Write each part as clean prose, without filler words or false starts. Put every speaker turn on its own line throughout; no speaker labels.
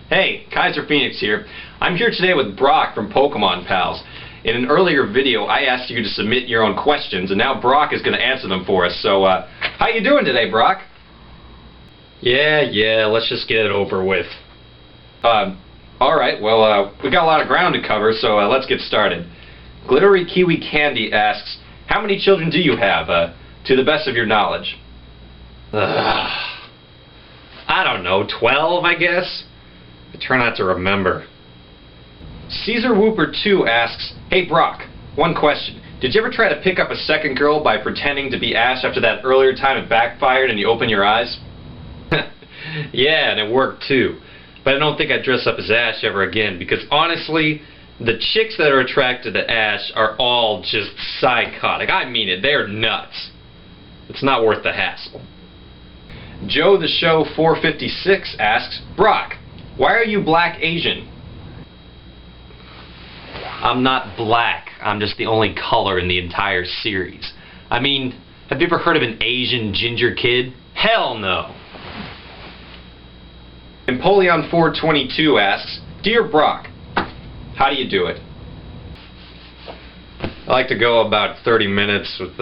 Hey, Kaiser Phoenix here. I'm here today with Brock from Pokemon Pals. In an earlier video, I asked you to submit your own questions, and now Brock is going to answer them for us. So, how you doing today, Brock?
Yeah, let's just get it over with.
Alright, well, we got a lot of ground to cover, so let's get started. Glittery Kiwi Candy asks, how many children do you have, to the best of your knowledge?
I don't know, 12, I guess? I try not to remember.
Caesar Whooper 2 asks, hey Brock, one question. Did you ever try to pick up a second girl by pretending to be Ash after that earlier time it backfired and you opened your eyes?
Yeah, and it worked too. But I don't think I'd dress up as Ash ever again, because honestly, the chicks that are attracted to Ash are all just psychotic. I mean it, they're nuts. It's not worth the hassle.
Joe the Show 456 asks, Brock, why are you black Asian?
I'm not black. I'm just the only color in the entire series. I mean, have you ever heard of an Asian ginger kid? Hell no.
Empoleon 422 asks, Dear Brock, how do you do it?
I like to go about 30 minutes with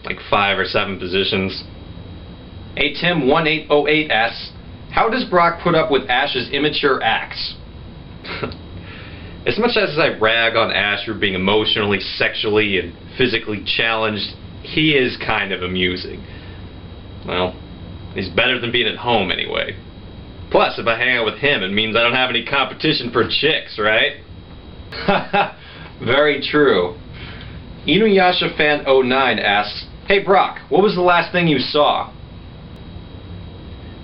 like 5 or 7 positions.
Tim1808 asks, how does Brock put up with Ash's immature acts?
As much as I rag on Ash for being emotionally, sexually, and physically challenged, he is kind of amusing. Well, he's better than being at home anyway. Plus, if I hang out with him, it means I don't have any competition for chicks, right?
Very true. Inuyasha Fan 09 asks, hey Brock, what was the last thing you saw?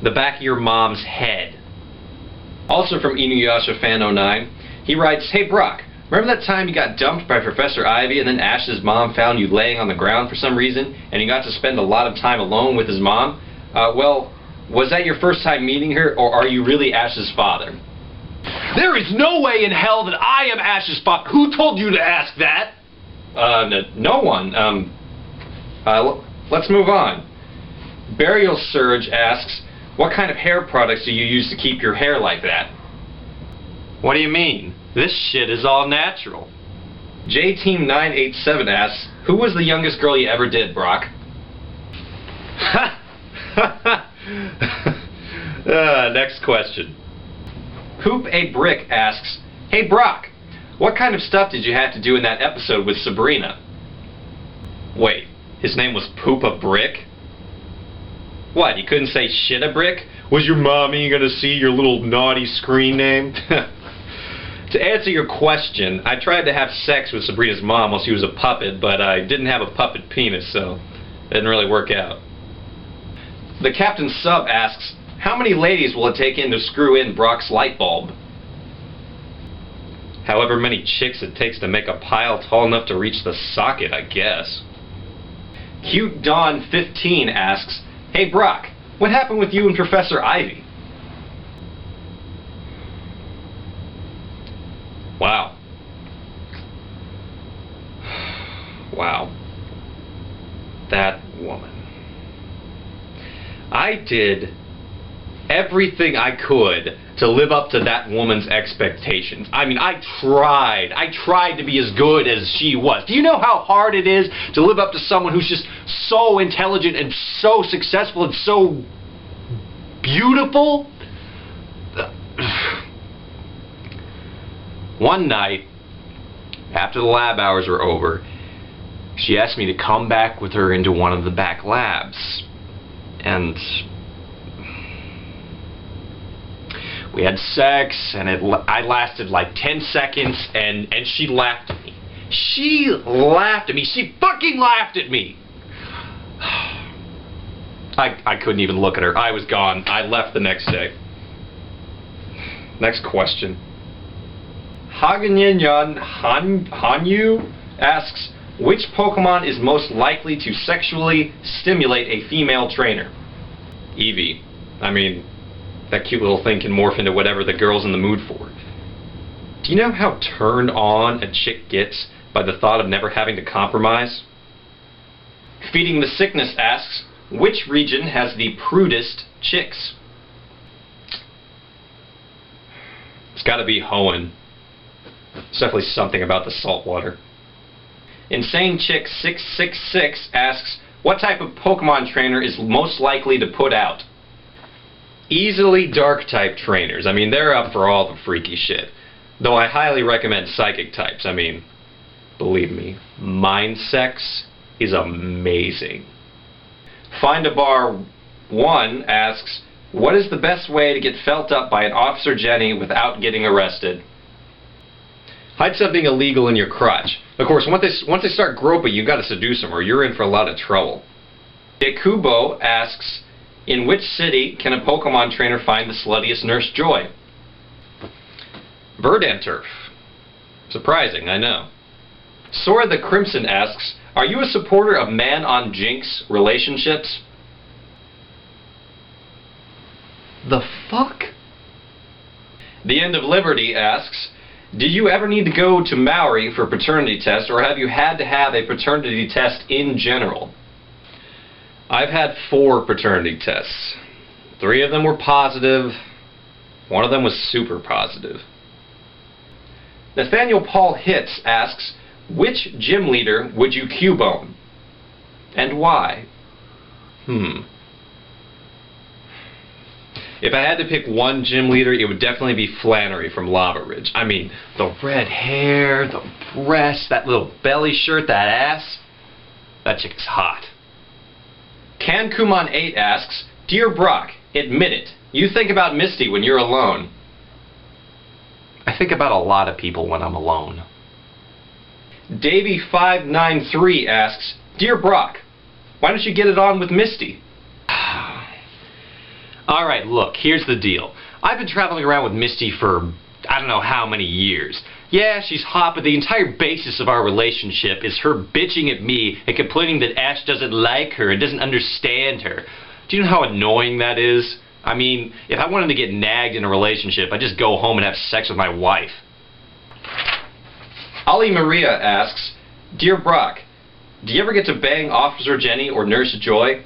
The back of your mom's head.
Also from Inuyasha Fan 09, he writes, hey Brock, remember that time you got dumped by Professor Ivy and then Ash's mom found you laying on the ground for some reason and you got to spend a lot of time alone with his mom? Well, was that your first time meeting her, or are you really Ash's father?
There is no way in hell that I am Ash's father. Who told you to ask that?
No one. Let's move on. Burial Surge asks, what kind of hair products do you use to keep your hair like that?
What do you mean? This shit is all natural.
JTeam987 asks, who was the youngest girl you ever did, Brock?
Next question.
Poop a Brick asks, hey Brock, what kind of stuff did you have to do in that episode with Sabrina?
Wait, his name was Poop a Brick? What, you couldn't say Shit a Brick? Was your mommy gonna see your little naughty screen name? To answer your question, I tried to have sex with Sabrina's mom while she was a puppet, but I didn't have a puppet penis, so it didn't really work out.
The Captain Sub asks, how many ladies will it take in to screw in Brock's light bulb?
However many chicks it takes to make a pile tall enough to reach the socket, I guess.
Cute Dawn 15 asks, hey Brock, what happened with you and Professor Ivy?
Wow. Wow. That woman. I did everything I could to live up to that woman's expectations. I mean, I tried to be as good as she was. Do you know how hard it is to live up to someone who's just so intelligent and so successful and so beautiful? One night, after the lab hours were over, she asked me to come back with her into one of the back labs. And we had sex, and I lasted like 10 seconds, and she laughed at me. She laughed at me. She fucking laughed at me. I couldn't even look at her. I was gone. I left the next day. Next question.
Hagenyan Hanyu asks, which Pokemon is most likely to sexually stimulate a female trainer?
Eevee. I mean, that cute little thing can morph into whatever the girl's in the mood for. Do you know how turned on a chick gets by the thought of never having to compromise?
Feeding the Sickness asks, which region has the prudest chicks?
It's got to be Hoenn. It's definitely something about the salt water.
Insane Chick 666 asks, what type of Pokemon trainer is most likely to put out?
Easily dark type trainers. I mean, they're up for all the freaky shit. Though I highly recommend psychic types. I mean, believe me, mind sex is amazing.
Find a Bar 1 asks, what is the best way to get felt up by an Officer Jenny without getting arrested?
Hide something illegal in your crotch. Of course, once they start groping, you got to seduce them or you're in for a lot of trouble.
Dekubo asks, in which city can a Pokemon trainer find the sluttiest Nurse Joy?
Verdanturf. Surprising, I know.
Sora the Crimson asks, are you a supporter of man on Jinx relationships?
The fuck?
The End of Liberty asks, did you ever need to go to Maori for a paternity test, or have you had to have a paternity test in general?
I've had 4 paternity tests. 3 of them were positive. 1 of them was super positive.
Nathaniel Paul Hitz asks, which gym leader would you Cubone? And why?
If I had to pick one gym leader, it would definitely be Flannery from Lava Ridge. I mean, the red hair, the breasts, that little belly shirt, that ass. That chick is hot.
Cancuman8 asks, dear Brock, admit it. You think about Misty when you're alone.
I think about a lot of people when I'm alone.
Davey593 asks, dear Brock, why don't you get it on with Misty?
Alright, look, here's the deal. I've been traveling around with Misty for I don't know how many years. Yeah, she's hot, but the entire basis of our relationship is her bitching at me and complaining that Ash doesn't like her and doesn't understand her. Do you know how annoying that is? I mean, if I wanted to get nagged in a relationship, I'd just go home and have sex with my wife.
Ali Maria asks, dear Brock, do you ever get to bang Officer Jenny or Nurse Joy?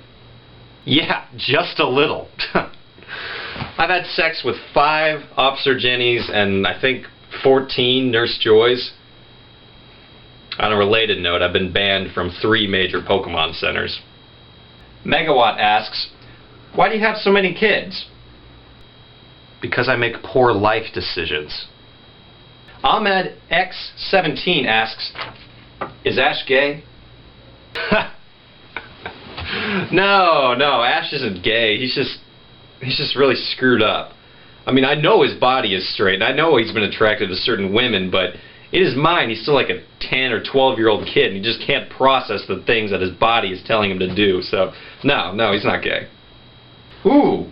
Yeah, just a little. I've had sex with 5 Officer Jennys and I think 14 Nurse Joys. On a related note, I've been banned from 3 major Pokemon centers.
Megawatt asks, why do you have so many kids?
Because I make poor life decisions.
Ahmed X17 asks, is Ash gay?
No, Ash isn't gay. He's just really screwed up. I mean, I know his body is straight, and I know he's been attracted to certain women, but in his mind, he's still like a 10 or 12-year-old kid, and he just can't process the things that his body is telling him to do. So, no, he's not gay.
Ooh,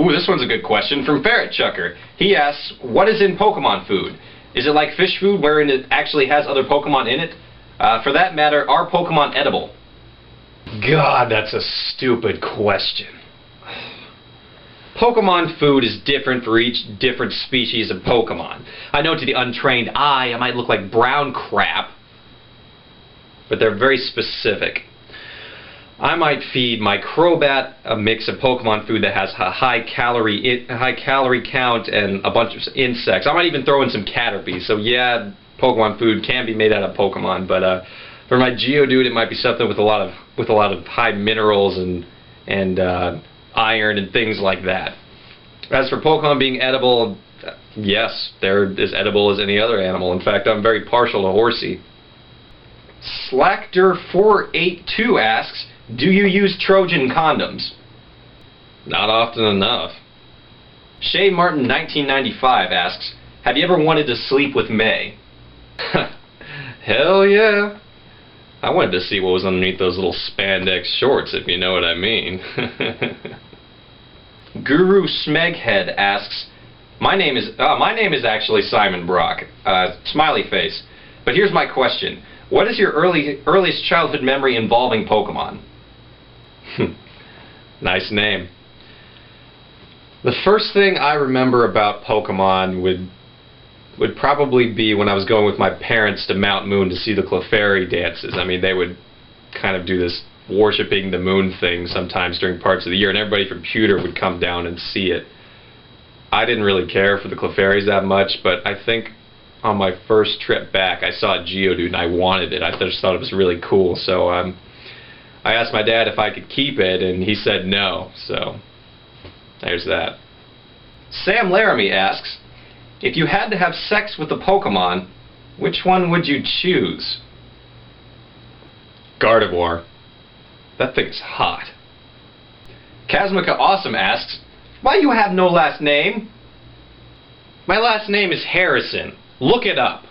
this one's a good question from Ferret Chucker. He asks, what is in Pokemon food? Is it like fish food wherein it actually has other Pokemon in it? For that matter, are Pokemon edible?
God, that's a stupid question.
Pokemon food is different for each different species of Pokemon. I know to the untrained eye, it might look like brown crap, but they're very specific. I might feed my Crobat a mix of Pokemon food that has a high calorie count and a bunch of insects. I might even throw in some Caterpies. So yeah, Pokemon food can be made out of Pokemon, but for my Geodude, it might be something with a lot of high minerals and iron and things like that. As for Pokemon being edible, yes, they're as edible as any other animal. In fact, I'm very partial to Horsey. Slackter482 asks, do you use Trojan condoms?
Not often enough.
Shay Martin 1995 asks, have you ever wanted to sleep with May?
Hell yeah. I wanted to see what was underneath those little spandex shorts, if you know what I mean.
Guru Smeghead asks, my name is actually Simon Brock. Smiley face. But here's my question. What is your earliest childhood memory involving Pokemon?
Nice name. The first thing I remember about Pokemon would probably be when I was going with my parents to Mount Moon to see the Clefairy dances. I mean, they would kind of do this worshipping the moon thing sometimes during parts of the year, and everybody from Pewter would come down and see it. I didn't really care for the Clefairies that much, but I think on my first trip back I saw a Geodude and I wanted it. I just thought it was really cool, so I asked my dad if I could keep it, and he said no, so there's that.
Sam Laramie asks, if you had to have sex with a Pokemon, which one would you choose?
Gardevoir. That thing is hot.
Kazmika Awesome asks, why you have no last name?
My last name is Harrison. Look it up.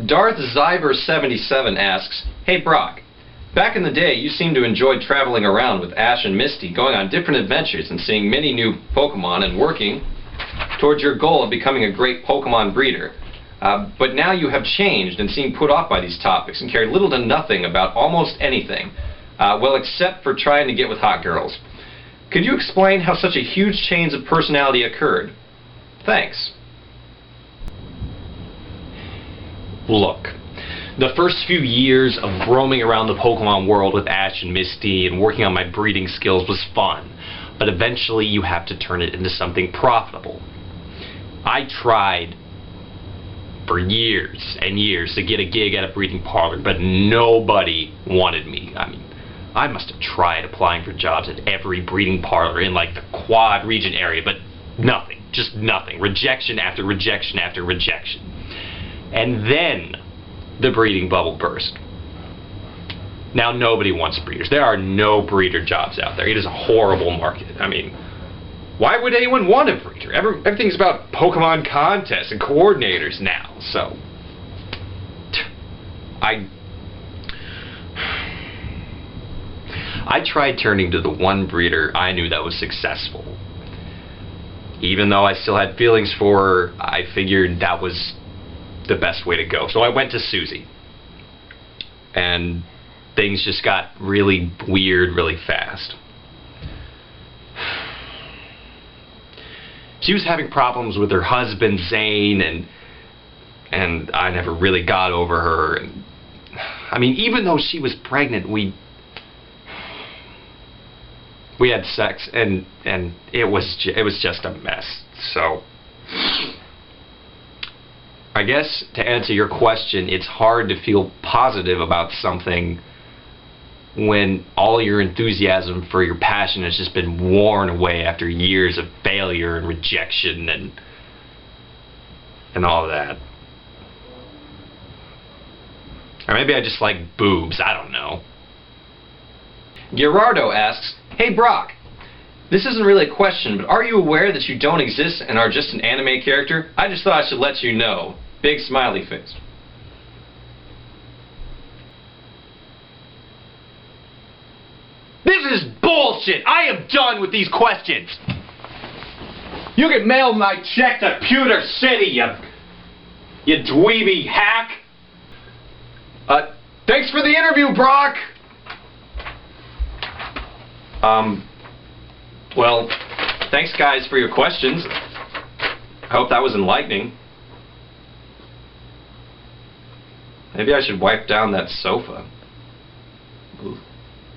Darth Zyber77 asks, hey Brock, back in the day you seemed to enjoy traveling around with Ash and Misty, going on different adventures and seeing many new Pokemon and working towards your goal of becoming a great Pokemon breeder. But now you have changed and seem put off by these topics and care little to nothing about almost anything, well, except for trying to get with hot girls. Could you explain how such a huge change of personality occurred? Thanks.
Look, the first few years of roaming around the Pokemon world with Ash and Misty and working on my breeding skills was fun, but eventually you have to turn it into something profitable. I tried for years and years to get a gig at a breeding parlor, but nobody wanted me. I mean, I must have tried applying for jobs at every breeding parlor in like the Quad region area, but nothing, just nothing. Rejection after rejection after rejection. And then the breeding bubble burst. Now nobody wants breeders. There are no breeder jobs out there. It is a horrible market. I mean, why would anyone want a breeder? Everything's about Pokemon contests and coordinators now, so I tried turning to the one breeder I knew that was successful. Even though I still had feelings for her, I figured that was the best way to go. So I went to Susie. And things just got really weird really fast. She was having problems with her husband, Zane, and I never really got over her. And I mean, even though she was pregnant, we had sex, and it was just a mess. So I guess to answer your question, it's hard to feel positive about something when all your enthusiasm for your passion has just been worn away after years of failure and rejection and all of that. Or maybe I just like boobs, I don't know.
Gerardo asks, hey Brock, this isn't really a question, but are you aware that you don't exist and are just an anime character? I just thought I should let you know. Big smiley face.
This is bullshit! I am done with these questions! You can mail my check to Pewter City, you dweeby hack! Thanks for the interview, Brock!
Well, thanks guys for your questions. I hope that was enlightening. Maybe I should wipe down that sofa. Ooh.